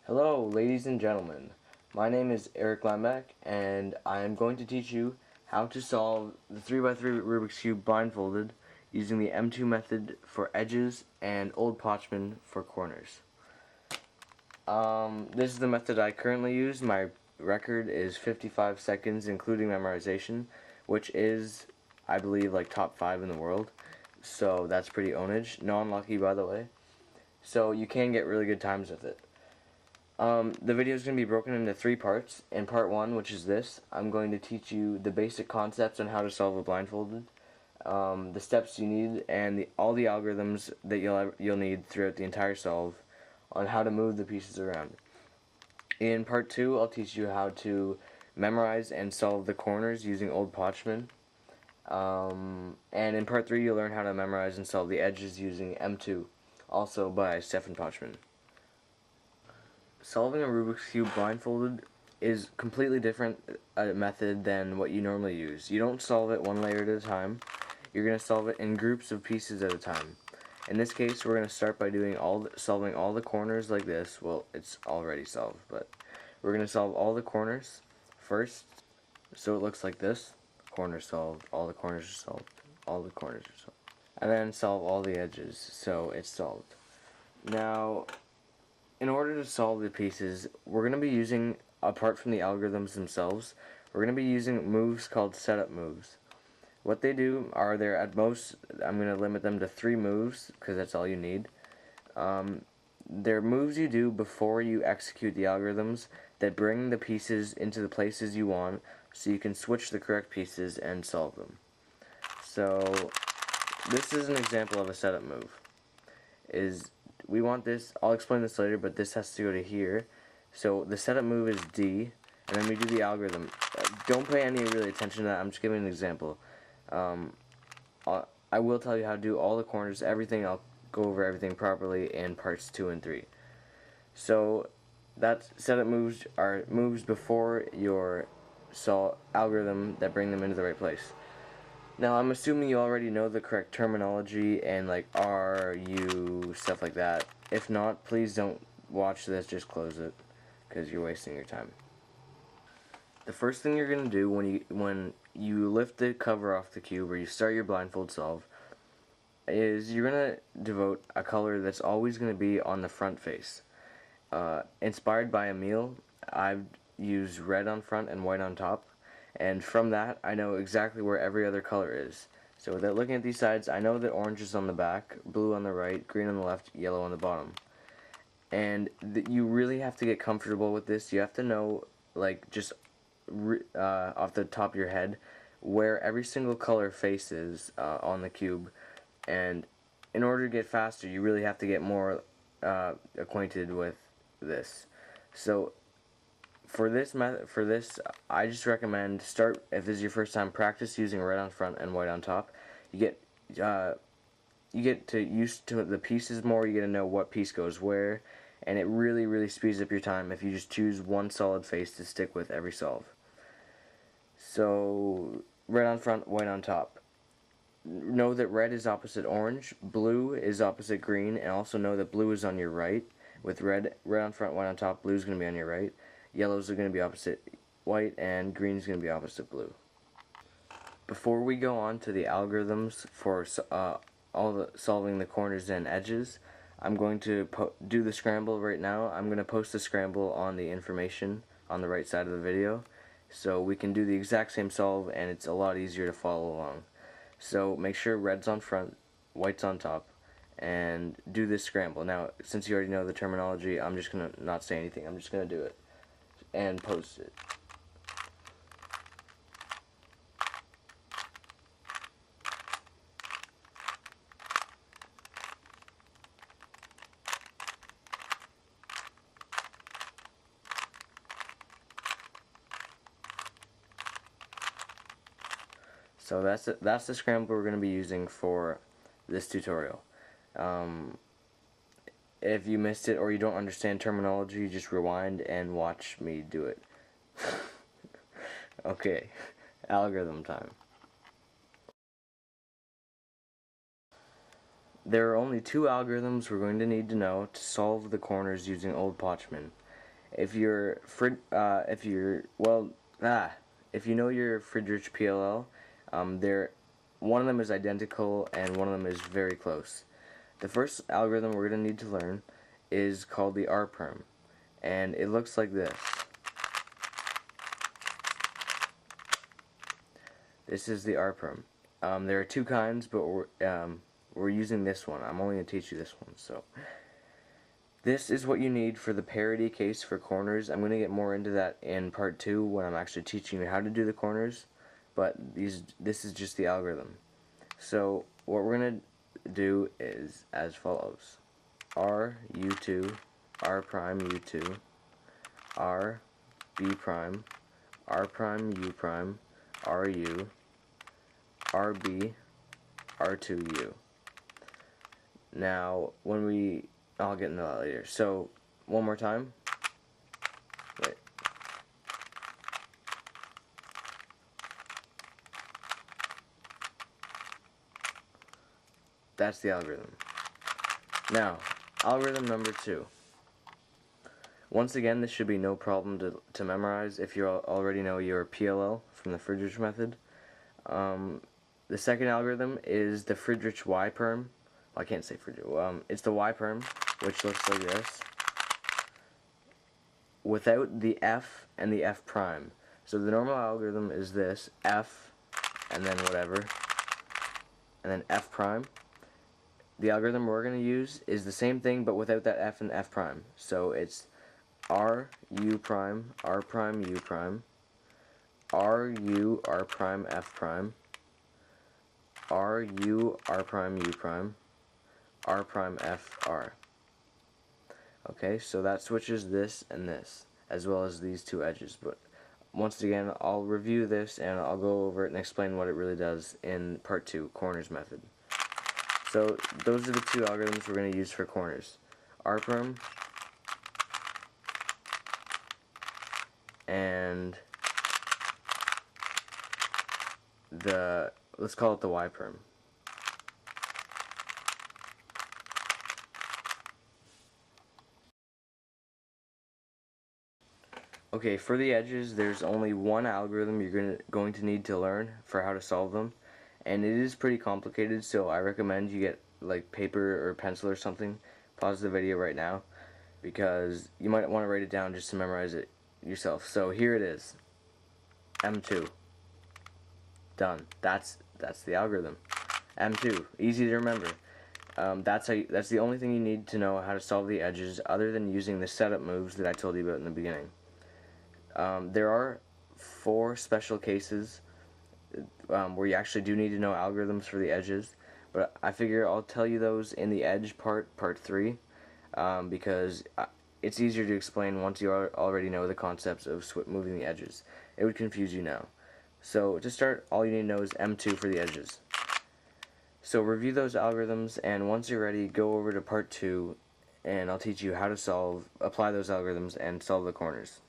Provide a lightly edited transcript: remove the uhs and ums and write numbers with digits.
Hello, ladies and gentlemen. My name is Eric Lambeck, and I am going to teach you how to solve the 3x3 Rubik's Cube blindfolded using the M2 method for edges and Old Pochmann for corners. This is the method I currently use. My record is 55 seconds, including memorization, which is, I believe, like top 5 in the world. So that's pretty ownage. Non-lucky, by the way. So you can get really good times with it. The video is going to be broken into 3 parts. In part 1, which is this, I'm going to teach you the basic concepts on how to solve a blindfolded, the steps you need, and all the algorithms that you'll need throughout the entire solve on how to move the pieces around. In part 2, I'll teach you how to memorize and solve the corners using Old Pochmann. And in part 3, you'll learn how to memorize and solve the edges using M2, also by Stefan Pochmann. Solving a Rubik's Cube blindfolded is completely different method than what you normally use. You don't solve it one layer at a time. You're going to solve it in groups of pieces at a time. In this case, we're going to start by doing solving all the corners like this. Well, it's already solved, but we're going to solve all the corners first, so it looks like this. Corners solved, all the corners are solved, all the corners are solved. And then solve all the edges, so it's solved. Now, in order to solve the pieces, we're going to be using, apart from the algorithms themselves, we're going to be using moves called setup moves. What they do are, they're at most, I'm going to limit them to 3 moves, because that's all you need. They're moves you do before you execute the algorithms that bring the pieces into the places you want, so you can switch the correct pieces and solve them. So, this is an example of a setup move. We want this, I'll explain this later, but this has to go to here. So the setup move is D, and then we do the algorithm. Don't pay any really attention to that, I'm just giving an example. I will tell you how to do all the corners, everything. I'll go over everything properly in parts 2 and 3. So that setup moves are moves before your algorithm that bring them into the right place. Now, I'm assuming you already know the correct terminology and like R, U, stuff like that. If not, please don't watch this, just close it, because you're wasting your time. The first thing you're going to do when you lift the cover off the cube or you start your blindfold solve is you're going to devote a color that's always going to be on the front face. Inspired by Emil, I've used red on front and white on top. And from that, I know exactly where every other color is. So without looking at these sides, I know that orange is on the back, blue on the right, green on the left, yellow on the bottom. And you really have to get comfortable with this. You have to know, like, just off the top of your head, where every single color faces on the cube. And in order to get faster, you really have to get more acquainted with this. So for this, I just recommend if this is your first time, practice using red on front and white on top. You get to used to the pieces more. You get to know what piece goes where, and it really, really speeds up your time if you just choose one solid face to stick with every solve. So red on front, white on top. Know that red is opposite orange, blue is opposite green, and also know that blue is on your right. With red on front, white on top, blue is going to be on your right. Yellows are going to be opposite white, and green is going to be opposite blue. Before we go on to the algorithms for solving the corners and edges, I'm going to do the scramble right now. I'm going to post the scramble on the information on the right side of the video, so we can do the exact same solve, and it's a lot easier to follow along. So make sure red's on front, white's on top, and do this scramble. Now, since you already know the terminology, I'm just going to not say anything. I'm just going to do it and post it. So that's the scramble we're going to be using for this tutorial. If you missed it or you don't understand terminology, just rewind and watch me do it. Okay, algorithm time. There are only 2 algorithms we're going to need to know to solve the corners using Old Pochmann. If you're if you know your Friedrich PLL, one of them is identical and one of them is very close. The first algorithm we're going to need to learn is called the Perm, and it looks like this. This is the Perm. There are two kinds, but we're using this one. I'm only going to teach you this one. So this is what you need for the parity case for corners. I'm going to get more into that in part 2 when I'm actually teaching you how to do the corners, but this is just the algorithm. So what we're going to do is as follows: R U2, R prime U2, R B prime, R prime U prime, RU, RB, R2U. Now, I'll get into that later. So, one more time. Wait. That's the algorithm. Now, algorithm number 2. Once again, this should be no problem to memorize if you already know your PLL from the Friedrich method. The second algorithm is the Friedrich Y Perm. Well, I can't say Friedrich. It's the Y Perm, which looks like this, without the F and the F prime. So the normal algorithm is this: F, and then whatever, and then F prime. The algorithm we're going to use is the same thing, but without that F and F prime. So it's R U prime, R prime U prime, R U R prime F prime, R U R prime U prime, R prime F R. Okay, so that switches this and this, as well as these two edges. But once again, I'll review this and I'll go over it and explain what it really does in part 2, corners method. So those are the two algorithms we're going to use for corners: R Perm and let's call it the Y Perm. Okay, for the edges, there's only one algorithm you're going to need to learn for how to solve them, and it is pretty complicated, so I recommend you get like paper or pencil or something. Pause the video right now, because you might want to write it down just to memorize it yourself. So here it is. M2. Done. That's the algorithm. M2. Easy to remember. That's the only thing you need to know how to solve the edges, other than using the setup moves that I told you about in the beginning. There are 4 special cases where you actually do need to know algorithms for the edges, but I figure I'll tell you those in the edge part 3, because it's easier to explain once you already know the concepts of moving the edges. It would confuse you now. So to start, all you need to know is M2 for the edges. So review those algorithms, and once you're ready, go over to part 2, and I'll teach you how to apply those algorithms and solve the corners.